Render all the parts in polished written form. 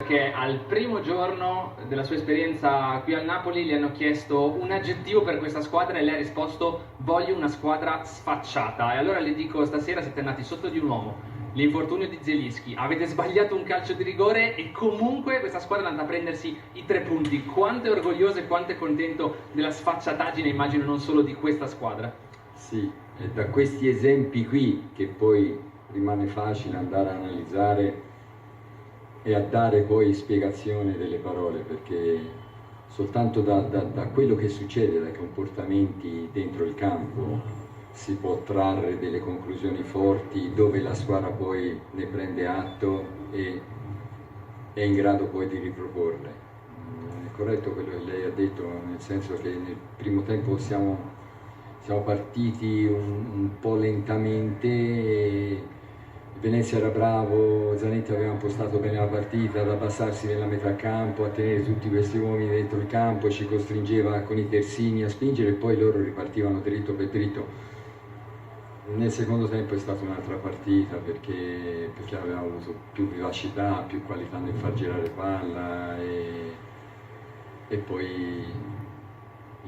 Che al primo giorno della sua esperienza qui al Napoli gli hanno chiesto un aggettivo per questa squadra e lei ha risposto: voglio una squadra sfacciata. E allora le dico, stasera siete andati sotto di un uomo, l'infortunio di Zielinski, avete sbagliato un calcio di rigore e comunque questa squadra è andata a prendersi i 3 punti. Quanto è orgoglioso e quanto è contento della sfacciataggine, immagino, non solo di questa squadra. Sì, è da questi esempi qui che poi rimane facile andare a analizzare e a dare poi spiegazione delle parole, perché soltanto da quello che succede, dai comportamenti dentro il campo, si può trarre delle conclusioni forti dove la squadra poi ne prende atto e è in grado poi di riproporle. È corretto quello che lei ha detto, nel senso che nel primo tempo siamo partiti un po' lentamente. Venezia era bravo, Zanetti aveva impostato bene la partita, ad abbassarsi nella metà campo, a tenere tutti questi uomini dentro il campo, ci costringeva con i terzini a spingere e poi loro ripartivano dritto per dritto. Nel secondo tempo è stata un'altra partita perché avevamo avuto più vivacità, più qualità nel far girare palla e poi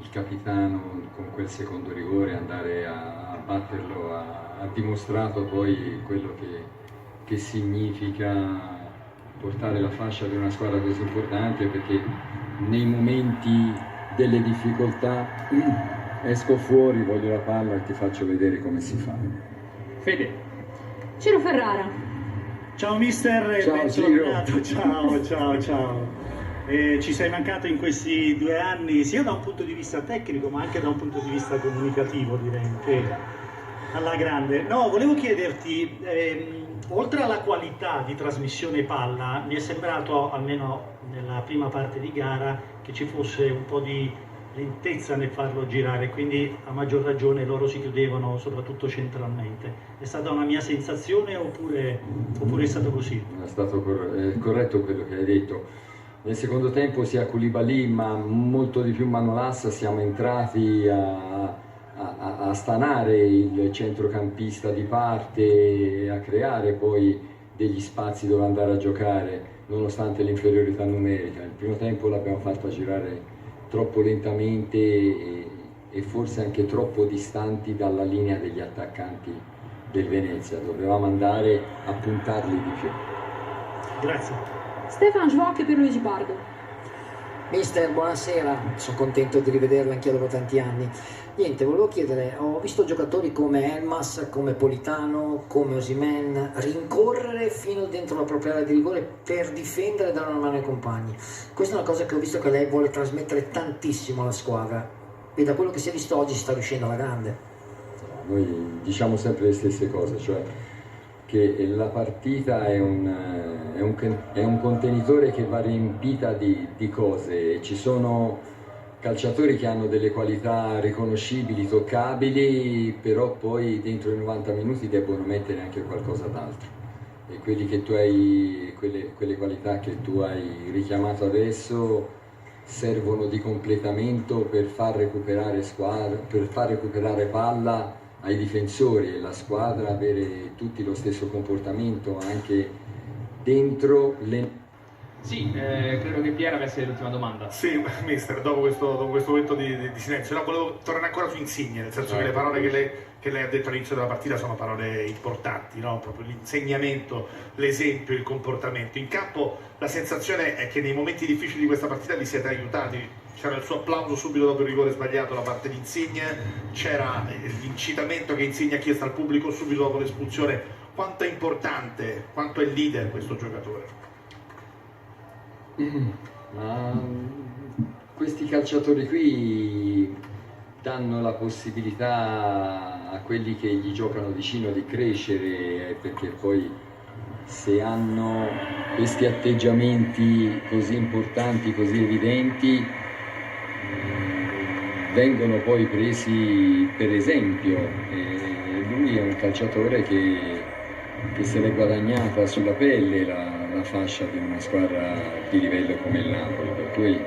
il capitano con quel secondo rigore andare a batterlo ha dimostrato poi quello che significa portare la fascia di una squadra così importante, perché nei momenti delle difficoltà esco fuori, voglio la palla e ti faccio vedere come si fa. Fede. Ciro Ferrara. Ciao mister, ciao Ciro. Ciao. Ci sei mancato in questi 2 anni sia da un punto di vista tecnico ma anche da un punto di vista comunicativo, direi, alla grande. No, volevo chiederti, oltre alla qualità di trasmissione palla, mi è sembrato, almeno nella prima parte di gara, che ci fosse un po' di lentezza nel farlo girare, quindi a maggior ragione loro si chiudevano soprattutto centralmente. È stata una mia sensazione oppure è stato così? È stato corretto quello che hai detto. Nel secondo tempo sia Koulibaly ma molto di più Manolas siamo entrati a stanare il centrocampista di parte, a creare poi degli spazi dove andare a giocare nonostante l'inferiorità numerica. Il primo tempo l'abbiamo fatta girare troppo lentamente e forse anche troppo distanti dalla linea degli attaccanti del Venezia, dovevamo andare a puntarli di più. Grazie. Stefan Schwocke per Luigi Pardo. Mister, buonasera, sono contento di rivederla anch'io dopo tanti anni. Niente, volevo chiedere, ho visto giocatori come Elmas, come Politano, come Osimhen rincorrere fino dentro la propria area di rigore per difendere e dare una mano ai compagni. Questa è una cosa che ho visto che lei vuole trasmettere tantissimo alla squadra e da quello che si è visto oggi si sta riuscendo alla grande. Noi diciamo sempre le stesse cose, cioè che la partita è un contenitore che va riempita di cose e ci sono calciatori che hanno delle qualità riconoscibili, toccabili, però poi dentro i 90 minuti debbono mettere anche qualcosa d'altro e quelli che tu hai, quelle qualità che tu hai richiamato adesso servono di completamento per far recuperare squadra, per far recuperare palla ai difensori e la squadra avere tutti lo stesso comportamento anche dentro le... Sì, credo che Piera avesse l'ultima domanda. Sì, mister, dopo questo momento di silenzio, no, volevo tornare ancora su Insigne, nel senso che le parole che lei ha detto all'inizio della partita sono parole importanti, no? Proprio l'insegnamento, l'esempio, il comportamento. In campo la sensazione è che nei momenti difficili di questa partita vi siete aiutati. C'era il suo applauso subito dopo il rigore sbagliato da parte di Insigne, c'era l'incitamento che Insigne ha chiesto al pubblico subito dopo l'espulsione. Quanto è importante, quanto è leader questo giocatore? Ma questi calciatori qui danno la possibilità a quelli che gli giocano vicino di crescere, perché poi se hanno questi atteggiamenti così importanti, così evidenti, vengono poi presi per esempio. E lui è un calciatore che se l'è guadagnata sulla pelle la fascia di una squadra di livello come il Napoli, per cui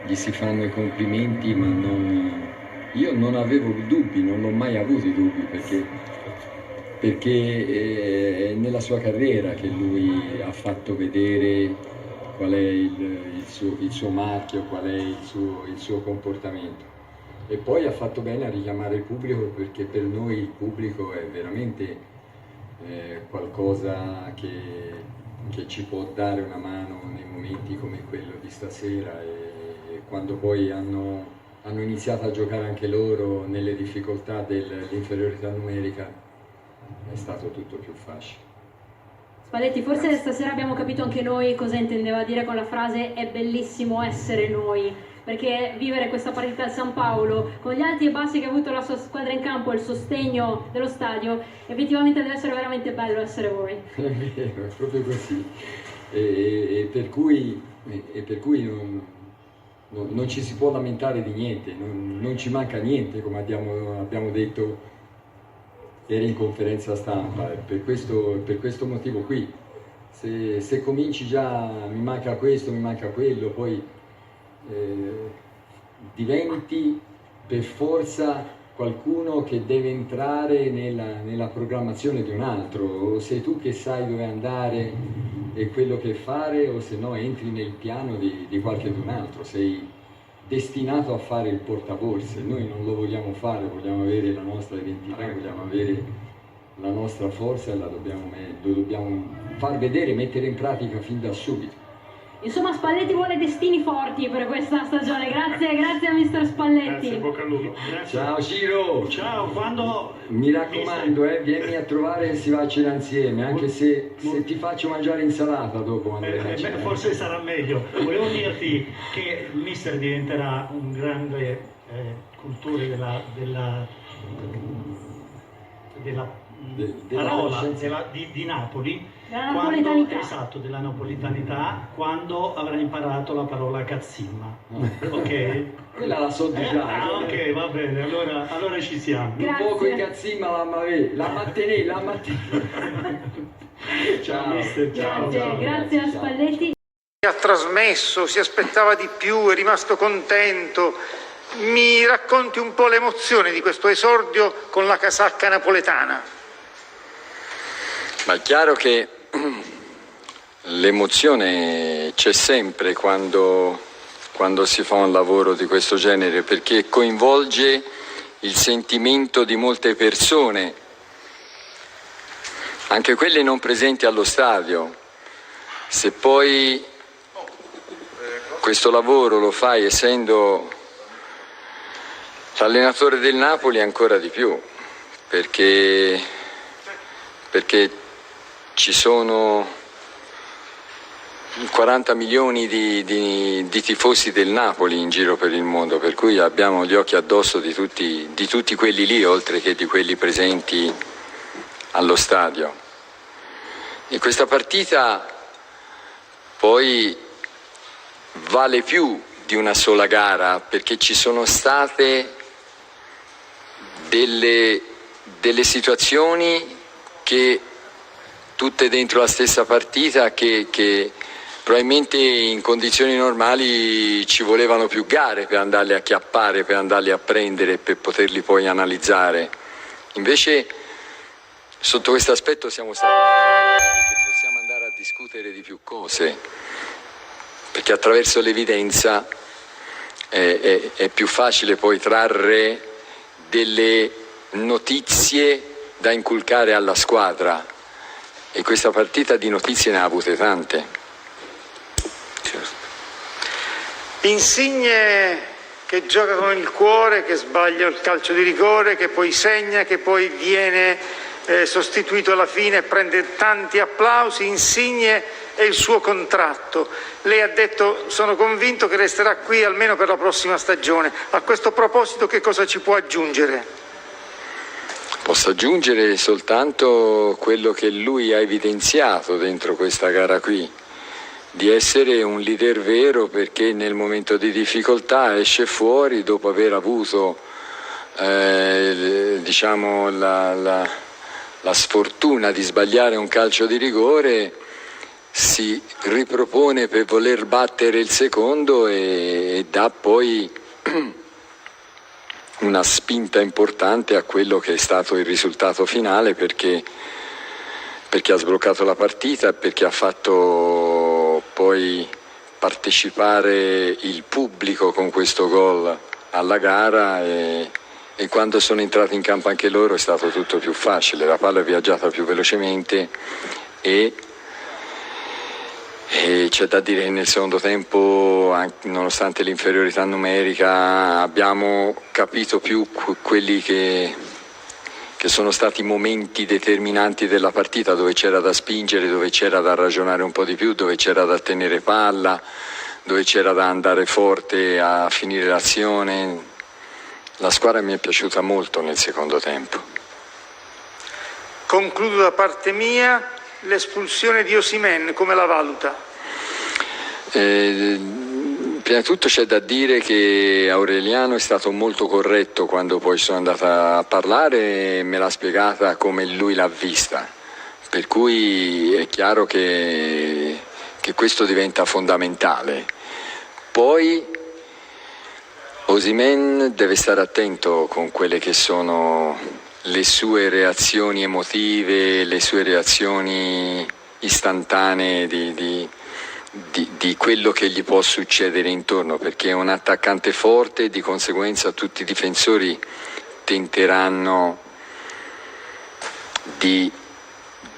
gli si fanno i complimenti, ma io non avevo dubbi, non ho mai avuto i dubbi, perché è nella sua carriera che lui ha fatto vedere qual è il suo marchio, qual è il suo comportamento. E poi ha fatto bene a richiamare il pubblico, perché per noi il pubblico è veramente qualcosa che ci può dare una mano nei momenti come quello di stasera, e quando poi hanno iniziato a giocare anche loro nelle difficoltà dell'inferiorità numerica, è stato tutto più facile. Spalletti, forse stasera abbiamo capito anche noi cosa intendeva dire con la frase "è bellissimo essere noi", perché vivere questa partita al San Paolo con gli alti e bassi che ha avuto la sua squadra in campo e il sostegno dello stadio, effettivamente deve essere veramente bello essere voi. È vero, è proprio così, e per cui non ci si può lamentare di niente, non ci manca niente, come abbiamo detto ieri in conferenza stampa. Per questo motivo qui, se cominci già mi manca questo, mi manca quello, poi diventi per forza qualcuno che deve entrare nella programmazione di un altro, o sei tu che sai dove andare e quello che fare, o se no entri nel piano di qualche d'un altro, sei destinato a fare il portaborse. Noi non lo vogliamo fare, vogliamo avere la nostra identità, vogliamo avere la nostra forza, e lo dobbiamo far vedere, mettere in pratica fin da subito. Insomma, Spalletti vuole destini forti per questa stagione. Grazie a mister Spalletti. Grazie, bocca al lupo. Ciao Ciro! Ciao, quando... Mi raccomando, vieni a trovare e si va a cena insieme, anche se ti faccio mangiare insalata dopo quando vai a cena. Forse sarà meglio. Volevo dirti che il mister diventerà un grande cultore della parola di Napoli, della napoletanità. Esatto, della napoletanità, quando avrà imparato la parola cazzimma. Ok? Quella la so già. Ok, va bene, allora ci siamo. Un poco in cazzimma la mattenè. Ciao mister, ciao. Grazie a Spalletti. Ha trasmesso, si aspettava di più, è rimasto contento. Mi racconti un po' l'emozione di questo esordio con la casacca napoletana? Ma è chiaro che l'emozione c'è sempre quando si fa un lavoro di questo genere, perché coinvolge il sentimento di molte persone, anche quelle non presenti allo stadio. Se poi questo lavoro lo fai essendo l'allenatore del Napoli, ancora di più, perché ci sono 40 milioni di tifosi del Napoli in giro per il mondo, per cui abbiamo gli occhi addosso di tutti quelli lì, oltre che di quelli presenti allo stadio. E questa partita poi vale più di una sola gara, perché ci sono state delle situazioni che tutte dentro la stessa partita che probabilmente in condizioni normali ci volevano più gare per andarli a chiappare, per andarli a prendere, per poterli poi analizzare. Invece sotto questo aspetto siamo stati fortunati, perché possiamo andare a discutere di più cose, perché attraverso l'evidenza è più facile poi trarre delle notizie da inculcare alla squadra, e questa partita di notizie ne ha avute tante. Insigne che gioca con il cuore, che sbaglia il calcio di rigore, che poi segna, che poi viene sostituito alla fine e prende tanti applausi. Insigne è il suo contratto. Lei ha detto: sono convinto che resterà qui almeno per la prossima stagione. A questo proposito che cosa ci può aggiungere? Posso aggiungere soltanto quello che lui ha evidenziato dentro questa gara qui, di essere un leader vero, perché nel momento di difficoltà esce fuori dopo aver avuto diciamo la sfortuna di sbagliare un calcio di rigore, si ripropone per voler battere il secondo e dà poi una spinta importante a quello che è stato il risultato finale, perché ha sbloccato la partita e perché ha fatto poi partecipare il pubblico con questo gol alla gara e quando sono entrati in campo anche loro è stato tutto più facile, la palla è viaggiata più velocemente e c'è da dire che nel secondo tempo, nonostante l'inferiorità numerica, abbiamo capito più quelli che sono stati momenti determinanti della partita, dove c'era da spingere, dove c'era da ragionare un po' di più, dove c'era da tenere palla, dove c'era da andare forte a finire l'azione. La squadra mi è piaciuta molto nel secondo tempo. Concludo da parte mia. L'espulsione di Osimhen come la valuta? Prima di tutto c'è da dire che Aureliano è stato molto corretto quando poi sono andata a parlare e me l'ha spiegata come lui l'ha vista, per cui è chiaro che questo diventa fondamentale. Poi Osimhen deve stare attento con quelle che sono le sue reazioni emotive, le sue reazioni istantanee di quello che gli può succedere intorno, perché è un attaccante forte e di conseguenza tutti i difensori tenteranno di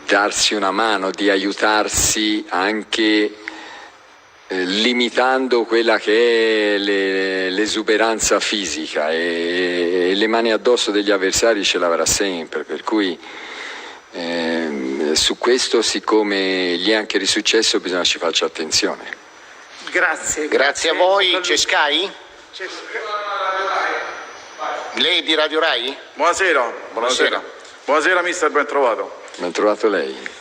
darsi una mano, di aiutarsi anche limitando quella che è l'esuberanza fisica, e le mani addosso degli avversari ce l'avrà sempre, per cui su questo, siccome gli è anche risuccesso, bisogna ci faccia attenzione. Grazie a voi. C'è Sky? Lei di Radio Rai? Buonasera. Buonasera mister, ben trovato. Ben trovato lei.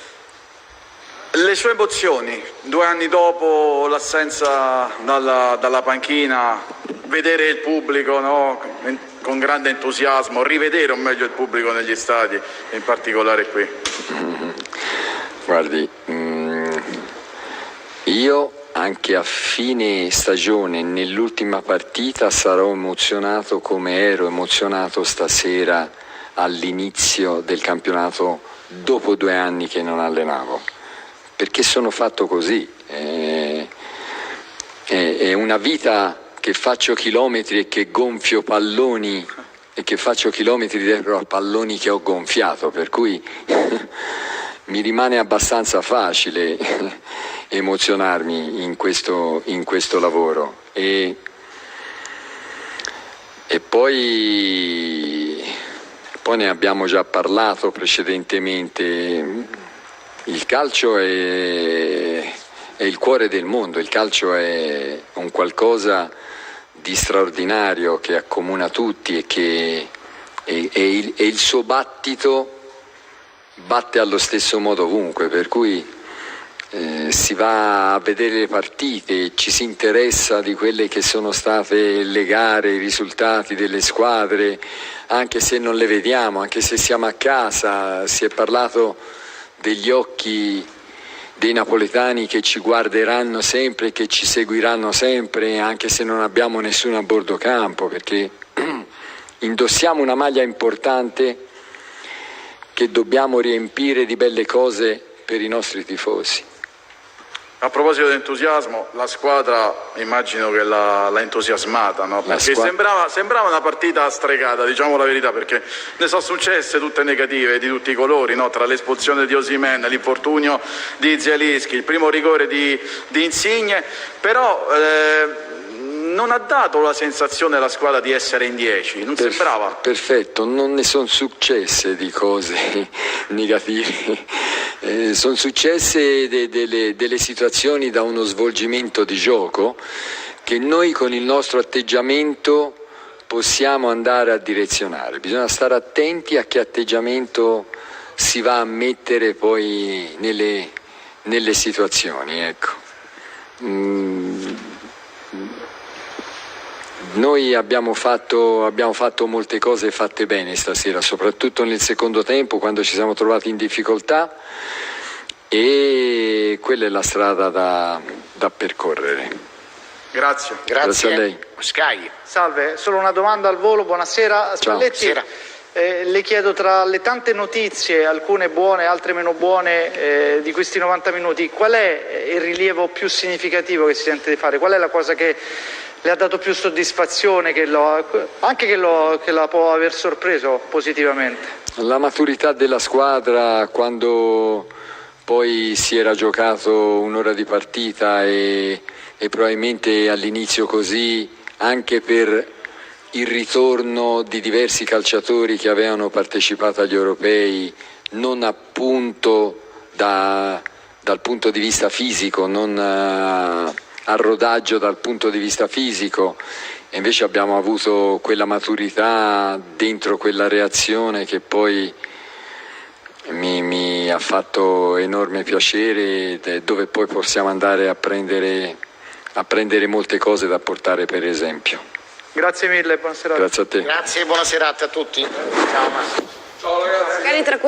Le sue emozioni, 2 anni dopo l'assenza dalla panchina, vedere il pubblico, no? Con grande entusiasmo, rivedere meglio il pubblico negli stadi, in particolare qui. Guardi, io anche a fine stagione, nell'ultima partita, sarò emozionato come ero emozionato stasera all'inizio del campionato, dopo 2 anni che non allenavo. Perché sono fatto così, è una vita che faccio chilometri e che gonfio palloni e che faccio chilometri dietro a palloni che ho gonfiato, per cui mi rimane abbastanza facile emozionarmi in questo lavoro. E poi ne abbiamo già parlato precedentemente. Il calcio è il cuore del mondo, il calcio è un qualcosa di straordinario che accomuna tutti e che il suo battito batte allo stesso modo ovunque, per cui si va a vedere le partite, ci si interessa di quelle che sono state le gare, i risultati delle squadre, anche se non le vediamo, anche se siamo a casa. Si è parlato degli occhi dei napoletani che ci guarderanno sempre, che ci seguiranno sempre, anche se non abbiamo nessuno a bordo campo, perché indossiamo una maglia importante che dobbiamo riempire di belle cose per i nostri tifosi. A proposito di entusiasmo, la squadra immagino che l'ha entusiasmata, no? Perché sembrava una partita stregata, diciamo la verità, perché ne sono successe tutte negative di tutti i colori, no? Tra l'espulsione di Osimhen, l'infortunio di Zielinski, il primo rigore di Insigne, però non ha dato la sensazione alla squadra di essere in 10, non sembrava. Perfetto, non ne sono successe di cose negative. Sono successe delle situazioni da uno svolgimento di gioco che noi con il nostro atteggiamento possiamo andare a direzionare. Bisogna stare attenti a che atteggiamento si va a mettere poi nelle situazioni, ecco. Noi abbiamo fatto molte cose fatte bene stasera, soprattutto nel secondo tempo, quando ci siamo trovati in difficoltà, e quella è la strada da percorrere. Grazie. Grazie a lei. Sky. Salve, solo una domanda al volo, buonasera. Ciao. Spalletti, Le chiedo, tra le tante notizie, alcune buone, altre meno buone, di questi 90 minuti, qual è il rilievo più significativo che si sente di fare? Qual è la cosa che le ha dato più soddisfazione, che la può aver sorpreso positivamente? La maturità della squadra, quando poi si era giocato un'ora di partita e probabilmente all'inizio così, anche per il ritorno di diversi calciatori che avevano partecipato agli europei, non appunto dal punto di vista fisico, non a rodaggio dal punto di vista fisico, e invece abbiamo avuto quella maturità dentro quella reazione che poi mi ha fatto enorme piacere, dove poi possiamo andare a prendere molte cose da portare per esempio. Grazie mille, buona serata. Grazie a te. Grazie e buona serata a tutti. Ciao Massimo. Ciao ragazzi. Magari tra